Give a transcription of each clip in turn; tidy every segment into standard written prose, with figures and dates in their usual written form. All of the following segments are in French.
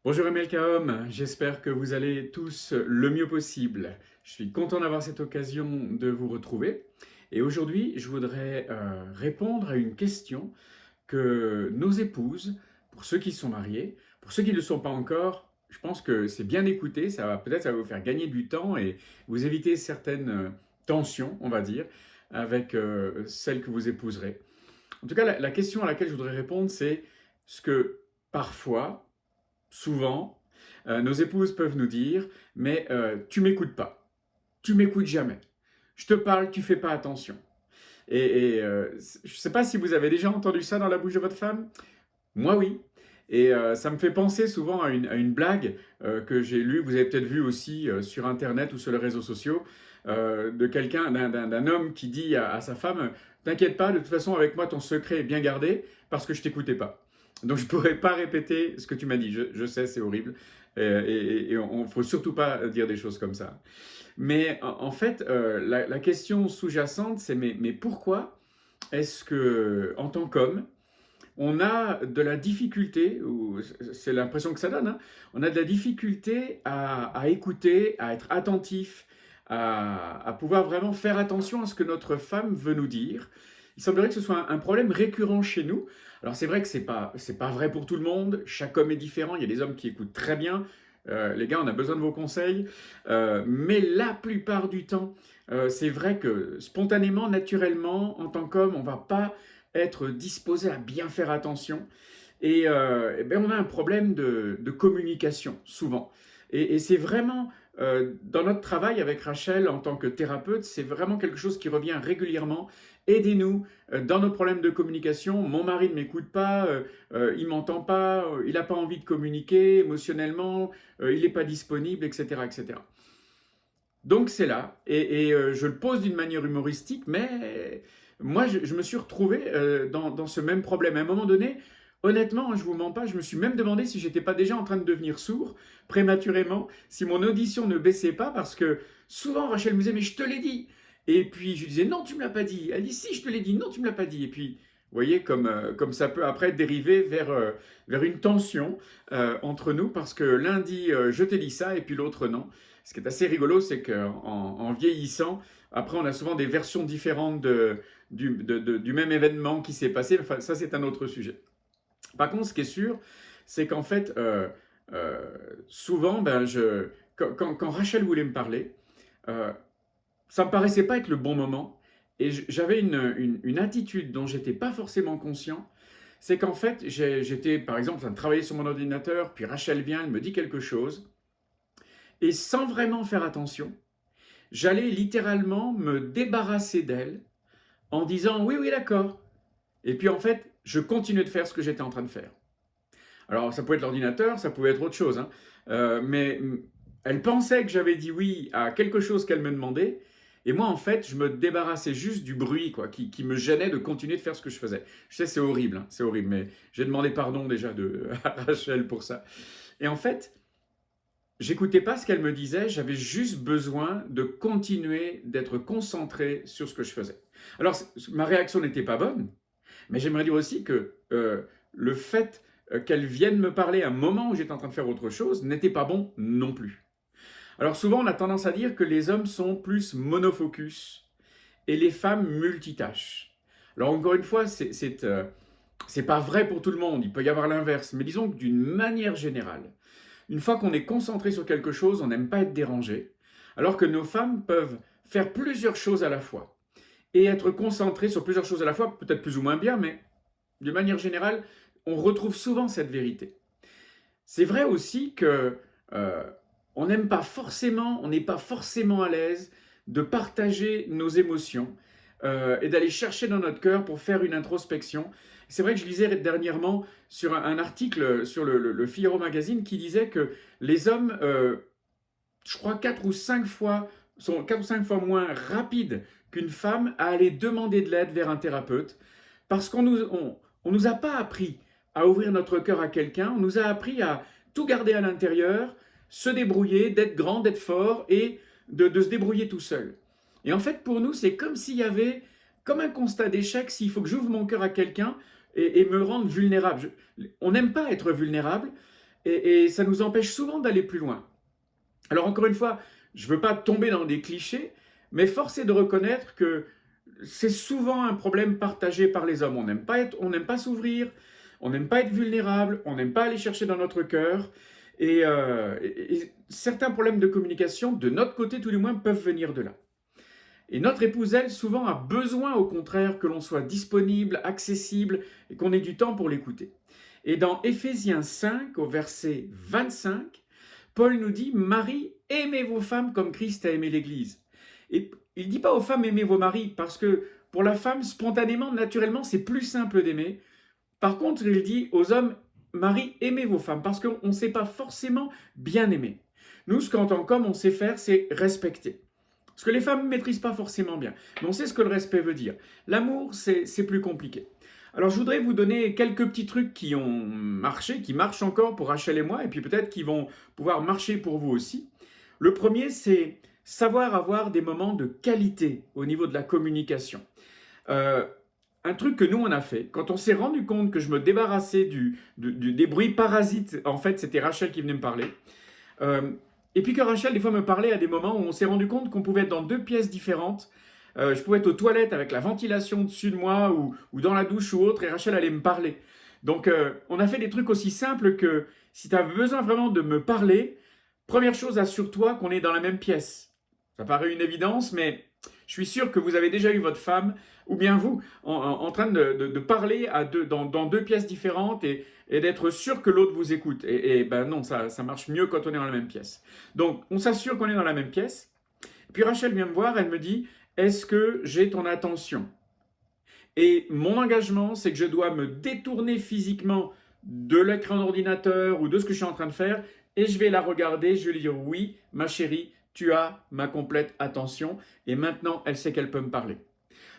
Bonjour MLKOM, j'espère que vous allez tous le mieux possible. Je suis content d'avoir cette occasion de vous retrouver. Et aujourd'hui, je voudrais répondre à une question que nos épouses, pour ceux qui sont mariés, pour ceux qui ne le sont pas encore, je pense que c'est bien d'écouter, ça va vous faire gagner du temps et vous éviter certaines tensions, on va dire, avec celle que vous épouserez. En tout cas, la question à laquelle je voudrais répondre, c'est ce que parfois, souvent, nos épouses peuvent nous dire, mais tu m'écoutes pas, tu m'écoutes jamais. Je te parle, tu fais pas attention. Je ne sais pas si vous avez déjà entendu ça dans la bouche de votre femme. Moi, oui. Ça me fait penser souvent à une blague que j'ai lue, vous avez peut-être vu aussi sur Internet ou sur les réseaux sociaux, de quelqu'un, d'un homme qui dit à sa femme, t'inquiète pas, de toute façon, avec moi, ton secret est bien gardé parce que je t'écoutais pas. Donc, je pourrais pas répéter ce que tu m'as dit. Je sais, c'est horrible. On faut surtout pas dire des choses comme ça. Mais en fait, la question sous-jacente, c'est mais pourquoi est-ce que, en tant qu'homme, on a de la difficulté, ou c'est l'impression que ça donne, hein, on a de la difficulté à écouter, à être attentif, à pouvoir vraiment faire attention à ce que notre femme veut nous dire. Il semblerait que ce soit un problème récurrent chez nous. Alors c'est vrai que c'est pas vrai pour tout le monde, chaque homme est différent, il y a des hommes qui écoutent très bien, les gars on a besoin de vos conseils, mais la plupart du temps, c'est vrai que spontanément, naturellement, en tant qu'homme, on va pas être disposé à bien faire attention. On a un problème de communication, souvent. Et c'est vraiment, dans notre travail avec Rachel en tant que thérapeute, c'est vraiment quelque chose qui revient régulièrement. Aidez-nous dans nos problèmes de communication. Mon mari ne m'écoute pas, il m'entend pas, il n'a pas envie de communiquer émotionnellement, il n'est pas disponible, etc., etc. Donc c'est là, je le pose d'une manière humoristique, mais moi je me suis retrouvé dans ce même problème. À un moment donné, honnêtement, hein, je vous mens pas, je me suis même demandé si j'étais pas déjà en train de devenir sourd prématurément, si mon audition ne baissait pas, parce que souvent Rachel me disait mais je te l'ai dit, et puis je lui disais non tu me l'as pas dit, elle dit si je te l'ai dit, non tu me l'as pas dit, et puis vous voyez comme ça peut après dériver vers une tension entre nous, parce que l'un dit je t'ai dit ça, et puis l'autre non. Ce qui est assez rigolo, c'est qu'en vieillissant, après, on a souvent des versions différentes du même événement qui s'est passé. Enfin, ça, c'est un autre sujet. Par contre, ce qui est sûr, c'est qu'en fait, souvent, quand Rachel voulait me parler, euh, ça me paraissait pas être le bon moment. Et j'avais une attitude dont j'étais pas forcément conscient. C'est qu'en fait, j'étais, par exemple, en train de travailler sur mon ordinateur, puis Rachel vient, elle me dit quelque chose, et sans vraiment faire attention, j'allais littéralement me débarrasser d'elle en disant oui, oui, d'accord. Et puis en fait, je continuais de faire ce que j'étais en train de faire. Alors ça pouvait être l'ordinateur, ça pouvait être autre chose, hein. Mais elle pensait que j'avais dit oui à quelque chose qu'elle me demandait, et moi en fait, je me débarrassais juste du bruit quoi, qui me gênait de continuer de faire ce que je faisais. Je sais, c'est horrible, hein, c'est horrible, mais j'ai demandé pardon déjà à Rachel pour ça. Et en fait, j'écoutais pas ce qu'elle me disait, j'avais juste besoin de continuer d'être concentré sur ce que je faisais. Alors, ma réaction n'était pas bonne, mais j'aimerais dire aussi que le fait qu'elle vienne me parler à un moment où j'étais en train de faire autre chose n'était pas bon non plus. Alors souvent, on a tendance à dire que les hommes sont plus monofocus et les femmes multitâches. Alors encore une fois, c'est pas vrai pour tout le monde, il peut y avoir l'inverse, mais disons que d'une manière générale, une fois qu'on est concentré sur quelque chose, on n'aime pas être dérangé, alors que nos femmes peuvent faire plusieurs choses à la fois et être concentrées sur plusieurs choses à la fois, peut-être plus ou moins bien, mais de manière générale, on retrouve souvent cette vérité. C'est vrai aussi que on n'aime pas forcément, on n'est pas forcément à l'aise de partager nos émotions et d'aller chercher dans notre cœur pour faire une introspection. C'est vrai que je lisais dernièrement sur un article sur le Figaro Magazine qui disait que les hommes, je crois, 4 ou 5 fois, sont 4 ou 5 fois moins rapides qu'une femme à aller demander de l'aide vers un thérapeute parce on nous a pas appris à ouvrir notre cœur à quelqu'un, on nous a appris à tout garder à l'intérieur, se débrouiller, d'être grand, d'être fort et de se débrouiller tout seul. Et en fait, pour nous, c'est comme s'il y avait, comme un constat d'échec, s'il faut que j'ouvre mon cœur à quelqu'un et me rendre vulnérable. On n'aime pas être vulnérable, et ça nous empêche souvent d'aller plus loin. Alors encore une fois, je ne veux pas tomber dans des clichés, mais force est de reconnaître que c'est souvent un problème partagé par les hommes. On n'aime pas s'ouvrir, on n'aime pas être vulnérable, on n'aime pas aller chercher dans notre cœur. Et certains problèmes de communication, de notre côté tout du moins, peuvent venir de là. Et notre épouse, elle, souvent a besoin au contraire que l'on soit disponible, accessible et qu'on ait du temps pour l'écouter. Et dans Éphésiens 5, au verset 25, Paul nous dit « Marie, aimez vos femmes comme Christ a aimé l'Église ». Et il ne dit pas aux femmes « aimez vos maris » parce que pour la femme, spontanément, naturellement, c'est plus simple d'aimer. Par contre, il dit aux hommes « Marie, aimez vos femmes » parce qu'on ne sait pas forcément bien aimer. Nous, ce qu'en tant qu'homme, on sait faire, c'est respecter. Ce que les femmes ne maîtrisent pas forcément bien. Mais on sait ce que le respect veut dire. L'amour, c'est plus compliqué. Alors, je voudrais vous donner quelques petits trucs qui ont marché, qui marchent encore pour Rachel et moi, et puis peut-être qui vont pouvoir marcher pour vous aussi. Le premier, c'est savoir avoir des moments de qualité au niveau de la communication. Un truc que nous, on a fait, quand on s'est rendu compte que je me débarrassais des bruits parasites, en fait, c'était Rachel qui venait me parler, et puis que Rachel, des fois, me parlait à des moments où on s'est rendu compte qu'on pouvait être dans deux pièces différentes. Je pouvais être aux toilettes avec la ventilation au-dessus de moi ou dans la douche ou autre, et Rachel allait me parler. Donc, on a fait des trucs aussi simples que si tu as besoin vraiment de me parler, première chose, assure-toi qu'on est dans la même pièce. Ça paraît une évidence, mais je suis sûr que vous avez déjà eu votre femme, ou bien vous, en train de parler dans deux pièces différentes et d'être sûr que l'autre vous écoute. Et ben non, ça marche mieux quand on est dans la même pièce. Donc, on s'assure qu'on est dans la même pièce. Puis Rachel vient me voir, elle me dit « Est-ce que j'ai ton attention ?» Et mon engagement, c'est que je dois me détourner physiquement de l'écran d'ordinateur ou de ce que je suis en train de faire, et je vais la regarder, je vais lui dire « Oui, ma chérie, tu as ma complète attention. » Et maintenant, elle sait qu'elle peut me parler.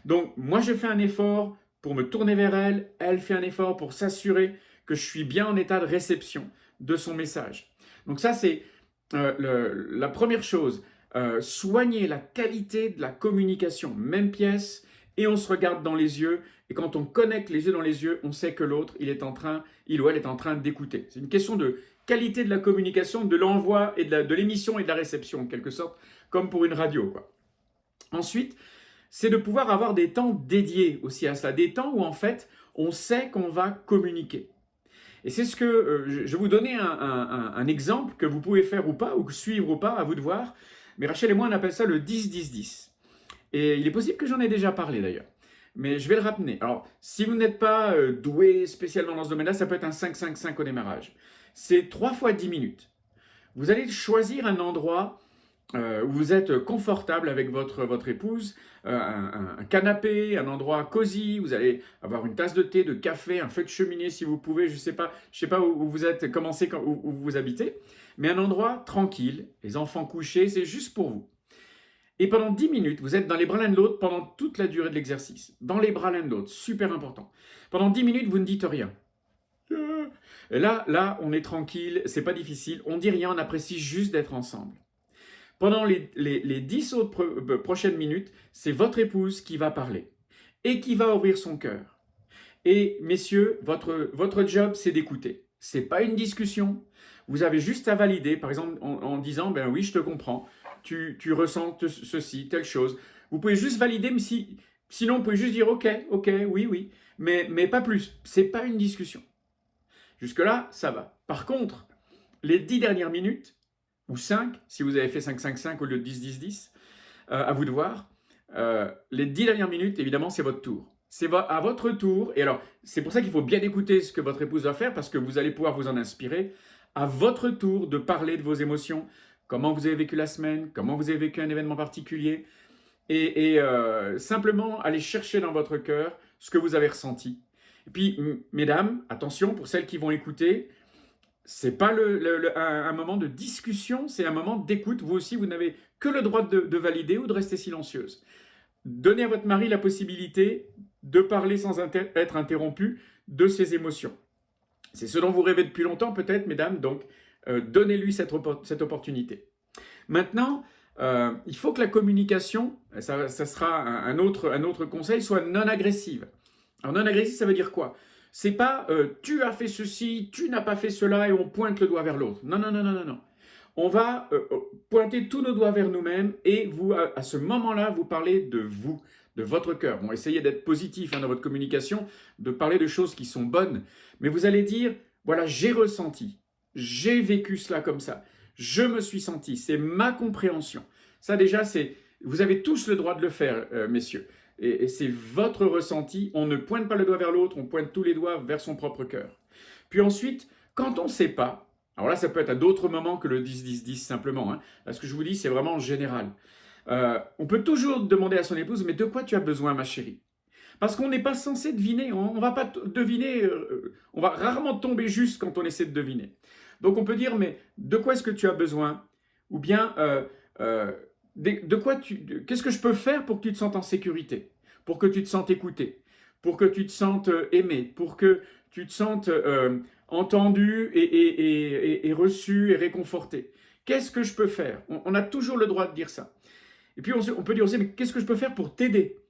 Donc, moi, je fais un effort pour me tourner vers elle. Elle fait un effort pour s'assurer que je suis bien en état de réception de son message. Donc ça, c'est la première chose. Soigner la qualité de la communication. Même pièce, et on se regarde dans les yeux. Et quand on connecte les yeux dans les yeux, on sait que l'autre, il ou elle est en train d'écouter. C'est une question de qualité de la communication, de l'envoi et de l'émission et de la réception, en quelque sorte, comme pour une radio, quoi. Ensuite, c'est de pouvoir avoir des temps dédiés aussi à cela, des temps où en fait, on sait qu'on va communiquer. Et c'est ce que je vais vous donner un exemple que vous pouvez faire ou pas, ou suivre ou pas, à vous de voir. Mais Rachel et moi, on appelle ça le 10-10-10. Et il est possible que j'en ai déjà parlé d'ailleurs. Mais je vais le rappeler. Alors, si vous n'êtes pas doué spécialement dans ce domaine-là, ça peut être un 5-5-5 au démarrage. C'est 3 fois 10 minutes. Vous allez choisir un endroit où vous êtes confortable avec votre épouse, un canapé, un endroit cosy, vous allez avoir une tasse de thé, de café, un feu de cheminée si vous pouvez, je sais pas où vous êtes, où vous habitez, mais un endroit tranquille, les enfants couchés, c'est juste pour vous. Et pendant 10 minutes, vous êtes dans les bras l'un de l'autre pendant toute la durée de l'exercice. Dans les bras l'un de l'autre, super important. Pendant 10 minutes, vous ne dites rien. Et là, on est tranquille, c'est pas difficile, on dit rien, on apprécie juste d'être ensemble. Pendant les 10 autres prochaines minutes, c'est votre épouse qui va parler et qui va ouvrir son cœur. Et messieurs, votre job, c'est d'écouter. C'est pas une discussion. Vous avez juste à valider, par exemple, en disant « Ben oui, je te comprends, tu ressens ceci, telle chose. » Vous pouvez juste valider, mais sinon, vous pouvez juste dire « Ok, oui, mais pas plus. » C'est pas une discussion. Jusque-là, ça va. Par contre, les 10 dernières minutes, ou 5, si vous avez fait 5-5-5 au lieu de 10-10-10, à vous de voir. Les 10 dernières minutes, évidemment, c'est votre tour. C'est à votre tour, et alors, c'est pour ça qu'il faut bien écouter ce que votre épouse va faire, parce que vous allez pouvoir vous en inspirer. À votre tour de parler de vos émotions, comment vous avez vécu la semaine, comment vous avez vécu un événement particulier, et simplement aller chercher dans votre cœur ce que vous avez ressenti. Et puis, mesdames, attention, pour celles qui vont écouter, c'est pas un moment de discussion, c'est un moment d'écoute. Vous aussi, vous n'avez que le droit de valider ou de rester silencieuse. Donnez à votre mari la possibilité de parler sans être interrompu de ses émotions. C'est ce dont vous rêvez depuis longtemps peut-être, mesdames, donc donnez-lui cette opportunité. Maintenant, il faut que la communication, ça sera un autre conseil, soit non agressive. Alors non agressive, ça veut dire quoi ? C'est pas tu as fait ceci, tu n'as pas fait cela et on pointe le doigt vers l'autre. Non, non, non, non, non, non. On va pointer tous nos doigts vers nous-mêmes et vous, à ce moment-là, vous parlez de vous, de votre cœur. Bon, essayez d'être positif dans votre communication, de parler de choses qui sont bonnes, mais vous allez dire, voilà, j'ai ressenti, j'ai vécu cela comme ça, je me suis senti, c'est ma compréhension. Ça déjà, vous avez tous le droit de le faire, messieurs. Et c'est votre ressenti, on ne pointe pas le doigt vers l'autre, on pointe tous les doigts vers son propre cœur. Puis ensuite, quand on ne sait pas, alors là, ça peut être à d'autres moments que le 10-10-10 simplement. Hein. Là, ce que je vous dis, c'est vraiment en général. On peut toujours demander à son épouse, mais de quoi tu as besoin, ma chérie? Parce qu'on n'est pas censé deviner. On ne va pas deviner. On va rarement tomber juste quand on essaie de deviner. Donc on peut dire, mais de quoi est-ce que tu as besoin? Ou bien, qu'est-ce que je peux faire pour que tu te sentes en sécurité? Pour que tu te sentes écouté? Pour que tu te sentes aimé? Pour que tu te sentes entendu et reçu et réconforté. Qu'est-ce que je peux faire? On a toujours le droit de dire ça. Et puis on peut dire aussi, mais qu'est-ce que je peux faire pour t'aider?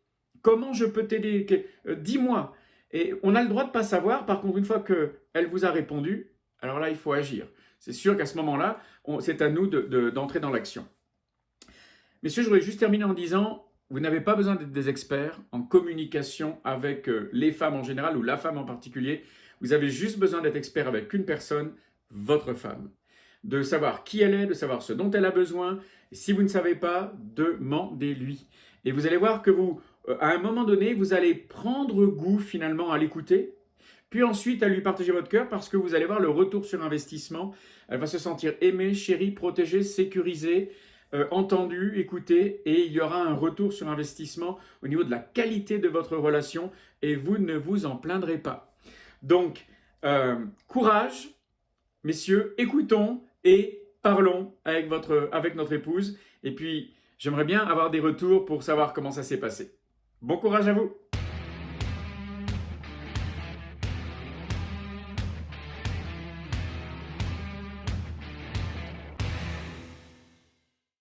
Comment je peux t'aider? Dis-moi. Et on a le droit de ne pas savoir, par contre, une fois qu'elle vous a répondu, alors là, il faut agir. C'est sûr qu'à ce moment-là, c'est à nous d'entrer dans l'action. Messieurs, je voudrais juste terminer en disant, vous n'avez pas besoin d'être des experts en communication avec les femmes en général ou la femme en particulier. Vous avez juste besoin d'être expert avec une personne, votre femme. De savoir qui elle est, de savoir ce dont elle a besoin. Et si vous ne savez pas, demandez-lui. Et vous allez voir que à un moment donné, vous allez prendre goût finalement à l'écouter, puis ensuite à lui partager votre cœur parce que vous allez voir le retour sur investissement. Elle va se sentir aimée, chérie, protégée, sécurisée, entendue, écoutée, et il y aura un retour sur investissement au niveau de la qualité de votre relation et vous ne vous en plaindrez pas. Donc, courage, messieurs, écoutons et parlons avec notre épouse. Et puis, j'aimerais bien avoir des retours pour savoir comment ça s'est passé. Bon courage à vous!